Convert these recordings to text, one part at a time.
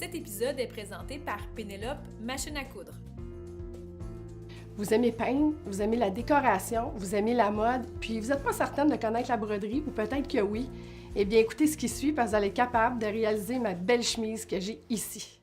Cet épisode est présenté par Pénélope Machine à coudre. Vous aimez peindre, vous aimez la décoration, vous aimez la mode, puis vous n'êtes pas certaine de connaître la broderie, ou peut-être que oui. Eh bien, écoutez ce qui suit parce que vous allez être capable de réaliser ma belle chemise que j'ai ici.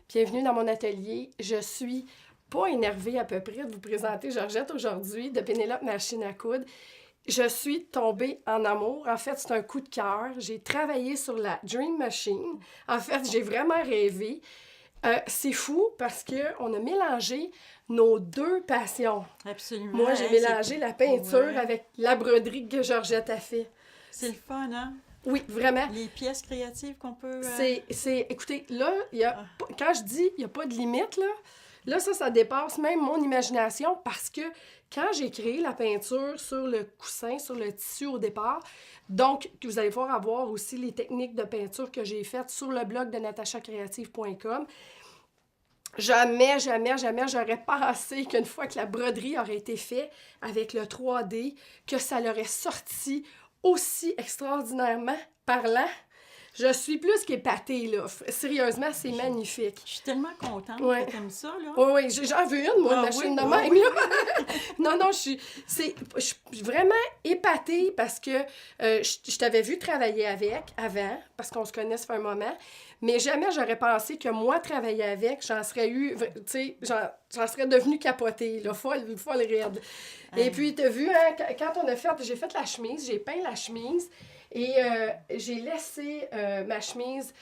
Bienvenue dans mon atelier. Je suis pas énervée à peu près de vous présenter Georgette aujourd'hui de Pénélope Machine à coudre. Je suis tombée en amour. En fait, c'est un coup de cœur. J'ai travaillé sur la Dream Machine. En fait, j'ai vraiment rêvé. C'est fou parce qu'on a mélangé nos deux passions. Absolument. Moi, j'ai mélangé la peinture avec la broderie que Georgette a fait. C'est le fun, hein? Oui, vraiment. Les pièces créatives qu'on peut... Écoutez, là, quand je dis il n'y a pas de limite, là, ça dépasse même mon imagination parce que quand j'ai créé la peinture sur le coussin, sur le tissu au départ, donc, vous allez pouvoir avoir aussi les techniques de peinture que j'ai faites sur le blog de natachacreative.com. Jamais j'aurais pensé qu'une fois que la broderie aurait été faite avec le 3D, que ça l'aurait sorti aussi extraordinairement parlant. Je suis plus qu'épatée, là. Sérieusement, c'est magnifique. Je suis tellement contente que t'aimes ça, là. Oui, j'en veux une, moi, une machine de même, là. Non, je suis vraiment épatée parce que je t'avais vu travailler avec avant, parce qu'on se connaît, ça fait un moment, mais jamais j'aurais pensé que moi, travailler avec, j'en serais devenue capotée, là, folle raide. Et puis, t'as vu, hein, quand j'ai fait la chemise, j'ai peint la chemise, et j'ai laissé ma chemise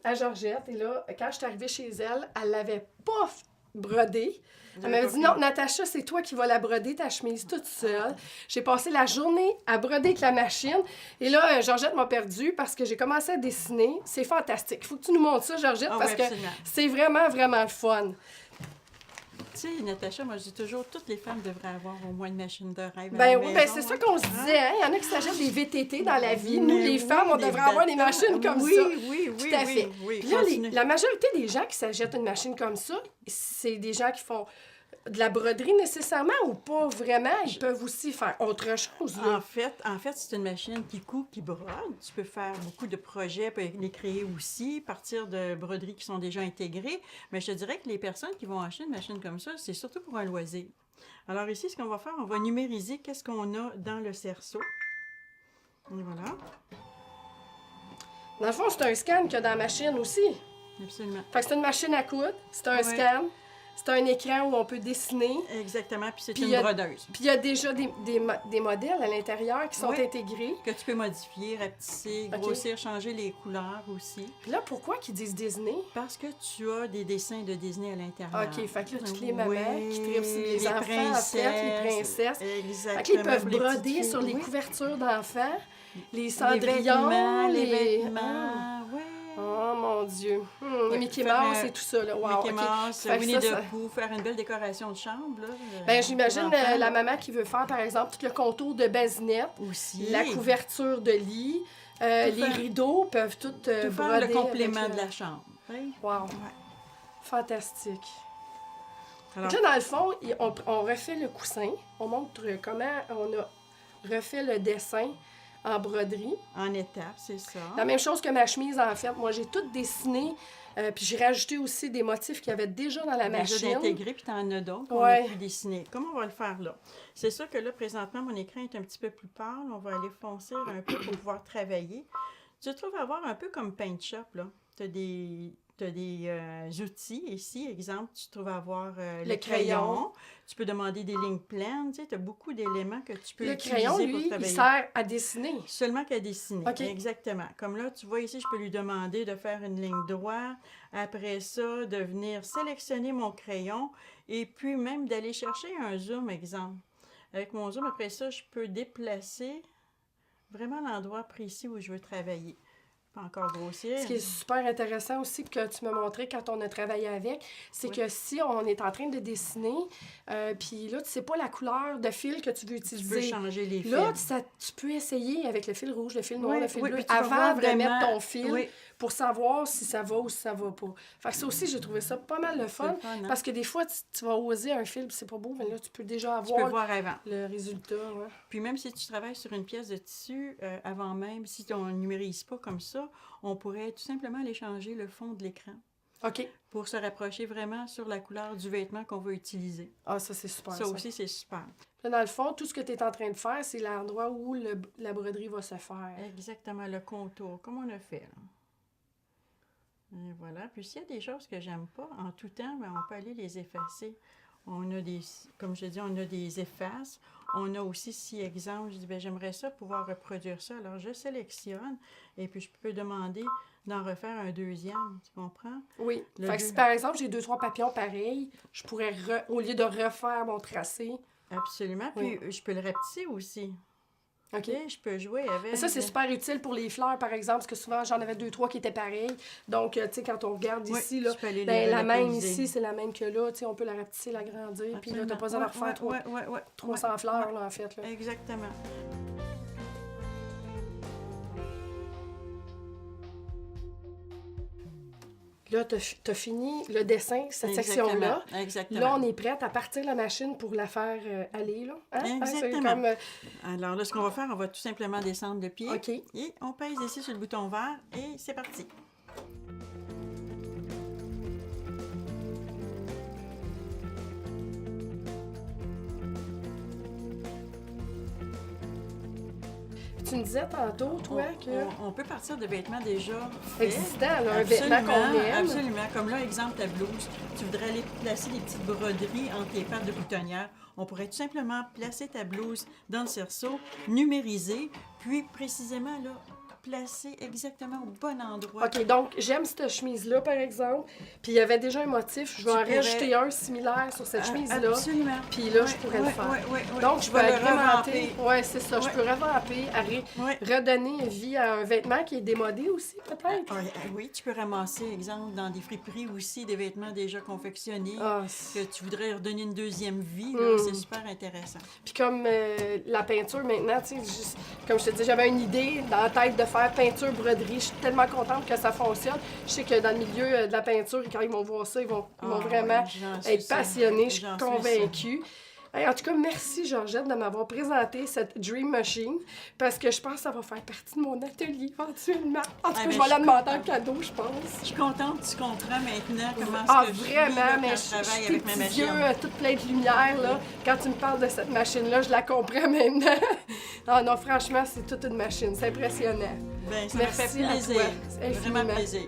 à Georgette. Et là, quand je suis arrivée chez elle, elle l'avait pas brodée. Elle m'avait dit, non, Natacha, c'est toi qui vas la broder, ta chemise, toute seule. J'ai passé la journée à broder avec la machine. Et là, Georgette m'a perdue parce que j'ai commencé à dessiner. C'est fantastique. Il faut que tu nous montres ça, Georgette, parce que c'est vraiment, vraiment le fun. Tu sais, Natacha, moi, je dis toujours, toutes les femmes devraient avoir au moins une machine de rêve. C'est ça qu'on se disait, hein? Il y en a qui s'achètent des VTT dans la vie. Nous, les femmes, on devrait avoir des machines comme ça. Oui, tout à fait. Oui, puis là, la majorité des gens qui s'achètent une machine comme ça, c'est des gens qui font de la broderie nécessairement ou pas vraiment. Ils peuvent aussi faire autre chose. Là. En fait, c'est une machine qui coupe, qui brode. Tu peux faire beaucoup de projets, tu peux les créer aussi, partir de broderies qui sont déjà intégrées. Mais je te dirais que les personnes qui vont acheter une machine comme ça, c'est surtout pour un loisir. Alors ici, ce qu'on va faire, on va numériser qu'est-ce qu'on a dans le cerceau. Et voilà. Dans le fond, c'est un scan qu'il y a dans la machine aussi. Absolument. Fait que c'est une machine à coudre, c'est un scan. C'est un écran où on peut dessiner. Exactement, puis c'est une brodeuse. Puis il y a déjà des modèles à l'intérieur qui sont intégrés. Que tu peux modifier, rapetisser, grossir, changer les couleurs aussi. Puis là, pourquoi qu'ils disent Disney? Parce que tu as des dessins de Disney à l'intérieur. OK, fait que là, toutes les mamans qui trippent sur les enfants, princesses, en fait, les princesses. Exactement. Fait qu'ils peuvent broder sur les couvertures d'enfants, les cendrillons, les vêtements, oui. Oh mon Dieu! Mickey Mouse et tout ça, là. Wow, Mickey Mouse, Winnie the Pooh, faire une belle décoration de chambre, là. Ben, j'imagine la maman qui veut faire, par exemple, tout le contour de basinette, aussi. La couverture de lit, les rideaux peuvent tout broder. Faire le complément de la chambre. Oui. Wow! Ouais. Fantastique. Alors, là, dans le fond, on refait le coussin. On montre comment on a refait le dessin en broderie. En étapes, c'est ça. La même chose que ma chemise, en fait. Moi, j'ai tout dessiné, puis j'ai rajouté aussi des motifs qu'il y avait déjà dans la machine. Déjà intégrés, puis t'en as d'autres qu'on a pu dessiner. Comment on va le faire là? C'est sûr que là, présentement, mon écran est un petit peu plus pâle. On va aller foncer un peu pour pouvoir travailler. Tu te trouves avoir un peu comme Paint Shop, là. Tu as des outils ici. Exemple, tu trouves avoir le crayon. Tu peux demander des lignes pleines. Tu sais, as beaucoup d'éléments que tu peux utiliser pour travailler. Le crayon, lui, il sert à dessiner. Seulement qu'à dessiner. Okay. Exactement. Comme là, tu vois ici, je peux lui demander de faire une ligne droite. Après ça, de venir sélectionner mon crayon et puis même d'aller chercher un zoom, exemple. Avec mon zoom, après ça, je peux déplacer vraiment l'endroit précis où je veux travailler. pas encore grossir. Ce qui est super intéressant aussi, que tu m'as montré quand on a travaillé avec, c'est que si on est en train de dessiner, puis là, tu sais pas la couleur de fil que tu veux Tu utiliser. peux changer les fils. Là, tu peux essayer avec le fil rouge, le fil noir, Oui, le fil oui, bleu, puis tu vas avant voir de vraiment- mettre ton fil Oui. pour savoir si ça va ou si ça va pas. Fait que ça aussi, j'ai trouvé ça pas mal le fun. C'est le fun, hein? Parce que des fois, tu vas oser un fil, puis c'est pas beau, mais là, tu peux déjà Tu peux avoir voir avant. le résultat. Ouais. Puis même si tu travailles sur une pièce de tissu, avant même, si on ne numérise pas comme ça, on pourrait tout simplement aller changer le fond de l'écran OK. pour se rapprocher vraiment sur la couleur du vêtement qu'on va utiliser. Ah, ça, c'est super. Ça aussi, c'est super. Là, dans le fond, tout ce que tu es en train de faire, c'est l'endroit où la broderie va se faire. Exactement, le contour, comme on a fait. Là. Et voilà. Puis s'il y a des choses que j'aime pas, en tout temps, ben, on peut aller les effacer. On a des, comme je dis, on a des effaces. On a aussi, si exemple, je dis, ben, j'aimerais ça pouvoir reproduire ça. Alors, je sélectionne et puis je peux demander d'en refaire un deuxième. Tu comprends? Oui. Le Fait que deux. si, par exemple, j'ai 2-3 papillons pareils, je pourrais, au lieu de refaire mon tracé... Absolument. Puis je peux le rapetisser aussi. OK. Tu sais, je peux jouer avec. Mais ça, c'est super utile pour les fleurs, par exemple, parce que souvent, j'en avais 2-3 qui étaient pareils. Donc, tu sais, quand on regarde Oui, ici, là, tu peux aller ben, les la même relocaliser. ici, c'est la même que là. Tu sais, on peut la rapetisser, l'agrandir, puis là, t'as pas besoin de refaire 300 fleurs, là, en fait. Là. Exactement. Là, t'as fini le dessin, cette section-là. Exactement. Là, on est prête à partir la machine pour la faire aller, là. Hein? Exactement. C'est comme, Alors là, ce qu'on va faire, on va tout simplement descendre le pied. OK. Et on pèse ici sur le bouton vert et c'est parti. Tu me disais tantôt, toi, que... On peut partir de vêtements déjà faits. Existant, là, un vêtement qu'on aime. Absolument. Comme là, exemple, ta blouse. Tu voudrais aller placer des petites broderies entre tes pattes de boutonnière. On pourrait tout simplement placer ta blouse dans le cerceau, numériser, puis précisément, là, placer exactement au bon endroit. OK, donc j'aime cette chemise-là, par exemple. Puis il y avait déjà un motif. Je vais en rajouter un similaire sur cette chemise-là. Absolument. Puis là, je pourrais le faire. Ouais. Donc, je Tu peux vas le agrémenter. revamper. Oui, c'est ça. Je Ouais. peux revamper, redonner vie à un vêtement qui est démodé aussi, peut-être. Oui, tu peux ramasser, exemple, dans des friperies aussi, des vêtements déjà confectionnés Ah, que tu voudrais redonner une deuxième vie. là, C'est super intéressant. Puis comme la peinture maintenant, tu sais, comme je te dis, j'avais une idée dans la tête de faire peinture, broderie. Je suis tellement contente que ça fonctionne. Je sais que dans le milieu de la peinture, quand ils vont voir ça, ils vont vraiment être passionnés. Je suis convaincue. Hey, en tout cas, merci Georgette de m'avoir présenté cette Dream Machine parce que je pense que ça va faire partie de mon atelier éventuellement. En tout cas, je vais la demander en cadeau, je pense. Je suis contente que tu comprends maintenant comment Ah, est-ce que vraiment, je vis, là, mais quand je je travaille suis avec ma petits machine. yeux, tout plein de lumière, là. Quand tu me parles de cette machine-là, je la comprends maintenant. Non, non, franchement, c'est toute une machine. C'est impressionnant. Ben, ça me fait Merci à plaisir. toi. Vraiment Infiniment. plaisir.